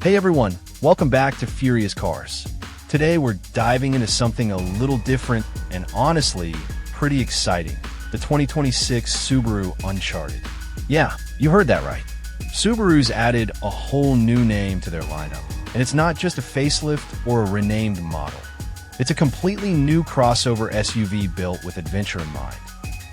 Hey everyone, welcome back to Furious Cars. Today we're diving into something a little different and honestly, pretty exciting. The 2026 Subaru Uncharted. Yeah, you heard that right. Subaru's added a whole new name to their lineup. And it's not just a facelift or a renamed model. It's a completely new crossover SUV built with adventure in mind.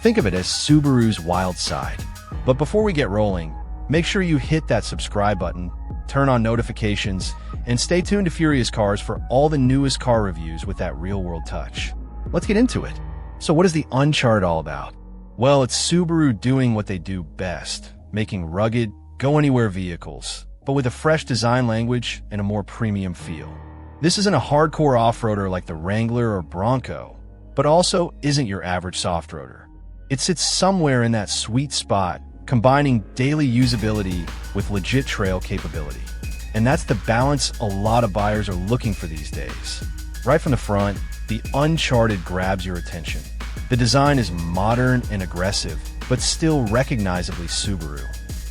Think of it as Subaru's wild side. But before we get rolling, make sure you hit that subscribe button, turn on notifications, and stay tuned to Furious Cars for all the newest car reviews with that real-world touch. Let's get into it. So what is the Uncharted all about? Well, it's Subaru doing what they do best, making rugged, go-anywhere vehicles, but with a fresh design language and a more premium feel. This isn't a hardcore off-roader like the Wrangler or Bronco, but also isn't your average soft-roader. It sits somewhere in that sweet spot, combining daily usability with legit trail capability. And that's the balance a lot of buyers are looking for these days. Right from the front, the Uncharted grabs your attention. The design is modern and aggressive, but still recognizably Subaru.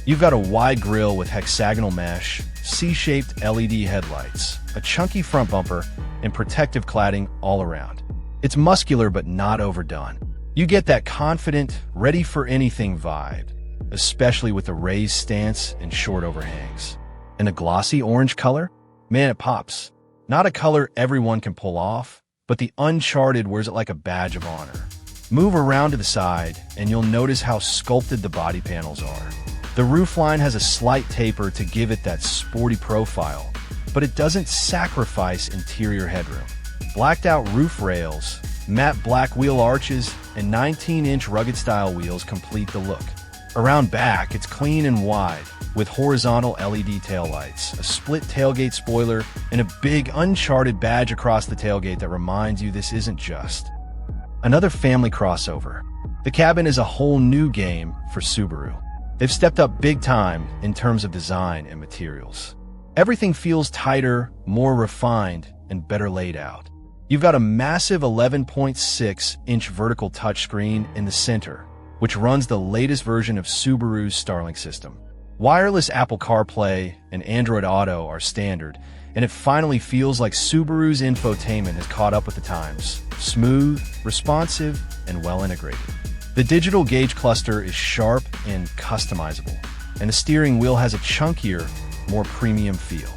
You've got a wide grille with hexagonal mesh, C-shaped LED headlights, a chunky front bumper, and protective cladding all around. It's muscular but not overdone. You get that confident, ready-for-anything vibe, especially with the raised stance and short overhangs. And the glossy orange color? Man, it pops. Not a color everyone can pull off, but the Uncharted wears it like a badge of honor. Move around to the side, and you'll notice how sculpted the body panels are. The roofline has a slight taper to give it that sporty profile, but it doesn't sacrifice interior headroom. Blacked-out roof rails, matte black wheel arches, and 19-inch rugged-style wheels complete the look. Around back, it's clean and wide, with horizontal LED taillights, a split tailgate spoiler, and a big Uncharted badge across the tailgate that reminds you this isn't just another family crossover. The cabin is a whole new game for Subaru. They've stepped up big time in terms of design and materials. Everything feels tighter, more refined, and better laid out. You've got a massive 11.6-inch vertical touchscreen in the center, which runs the latest version of Subaru's Starlink system. Wireless Apple CarPlay and Android Auto are standard, and it finally feels like Subaru's infotainment has caught up with the times. Smooth, responsive, and well-integrated. The digital gauge cluster is sharp and customizable, and the steering wheel has a chunkier, more premium feel.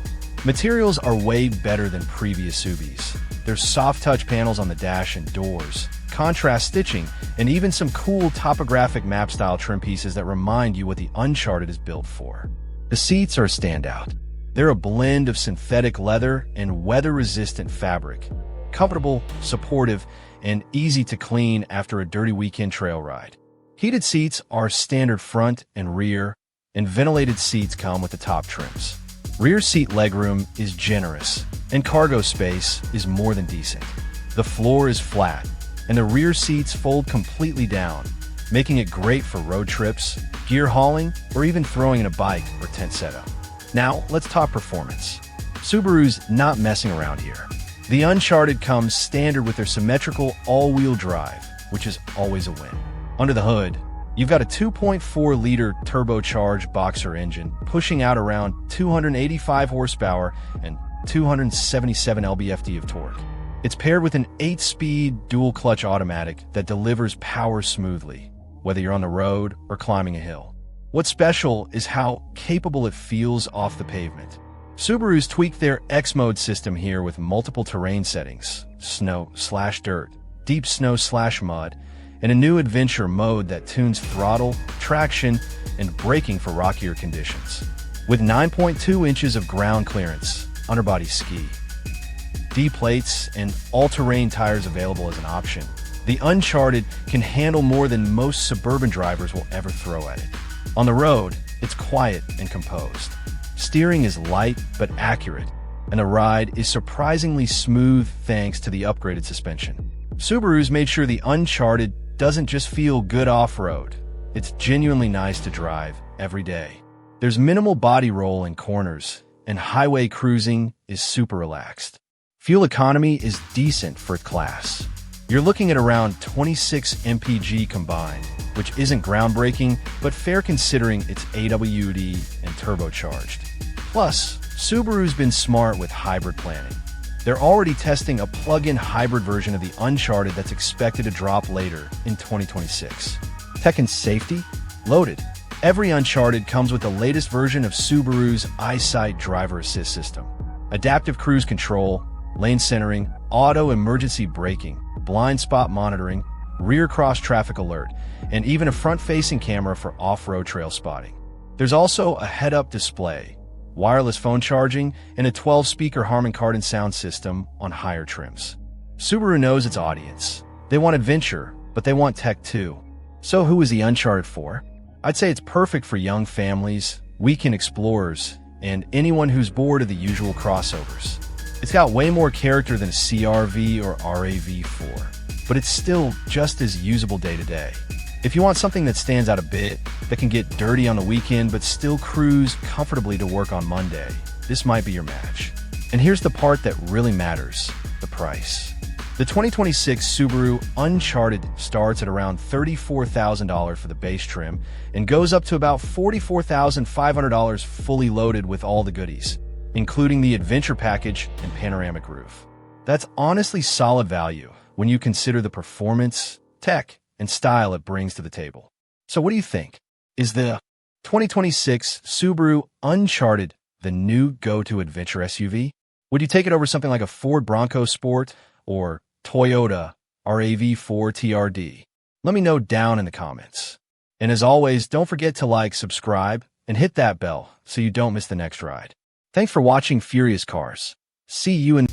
Materials are way better than previous SUVs. There's soft touch panels on the dash and doors, contrast stitching, and even some cool topographic map-style trim pieces that remind you what the Uncharted is built for. The seats are a standout. They're a blend of synthetic leather and weather-resistant fabric. Comfortable, supportive, and easy to clean after a dirty weekend trail ride. Heated seats are standard front and rear, and ventilated seats come with the top trims. Rear seat legroom is generous, and cargo space is more than decent. The floor is flat, and the rear seats fold completely down, making it great for road trips, gear hauling, or even throwing in a bike or tent setup. Now, let's talk performance. Subaru's not messing around here. The Uncharted comes standard with their symmetrical all-wheel drive, which is always a win. Under the hood, you've got a 2.4-liter turbocharged boxer engine pushing out around 285 horsepower and 277 lb-ft of torque. It's paired with an 8-speed dual-clutch automatic that delivers power smoothly, whether you're on the road or climbing a hill. What's special is how capable it feels off the pavement. Subaru's tweaked their X-Mode system here with multiple terrain settings, snow/dirt, deep snow/mud, and a new adventure mode that tunes throttle, traction, and braking for rockier conditions. With 9.2 inches of ground clearance, underbody ski, D-plates, and all-terrain tires available as an option, the Uncharted can handle more than most suburban drivers will ever throw at it. On the road, it's quiet and composed. Steering is light but accurate, and the ride is surprisingly smooth thanks to the upgraded suspension. Subaru's made sure the Uncharted doesn't just feel good off-road, it's genuinely nice to drive every day. There's minimal body roll in corners, and highway cruising is super relaxed. Fuel economy is decent for its class. You're looking at around 26 mpg combined, which isn't groundbreaking, but fair considering it's AWD and turbocharged. Plus, Subaru's been smart with hybrid planning. They're already testing a plug-in hybrid version of the Uncharted that's expected to drop later in 2026. Tech and safety? Loaded. Every Uncharted comes with the latest version of Subaru's EyeSight driver assist system. Adaptive cruise control, lane centering, auto emergency braking, blind spot monitoring, rear cross-traffic alert, and even a front-facing camera for off-road trail spotting. There's also a head-up display, wireless phone charging, and a 12-speaker Harman Kardon sound system on higher trims. Subaru knows its audience. They want adventure, but they want tech too. So who is the Uncharted for? I'd say it's perfect for young families, weekend explorers, and anyone who's bored of the usual crossovers. It's got way more character than a CR-V or RAV4, but it's still just as usable day to day. If you want something that stands out a bit, that can get dirty on the weekend but still cruise comfortably to work on Monday, this might be your match. And here's the part that really matters, the price. The 2026 Subaru Uncharted starts at around $34,000 for the base trim and goes up to about $44,500 fully loaded with all the goodies, including the adventure package and panoramic roof. That's honestly solid value when you consider the performance, tech, and style it brings to the table. So what do you think? Is the 2026 Subaru Uncharted the new go-to adventure SUV? Would you take it over something like a Ford Bronco Sport or Toyota RAV4 TRD? Let me know down in the comments. And as always, don't forget to like, subscribe, and hit that bell so you don't miss the next ride. Thanks for watching Furious Cars. See you in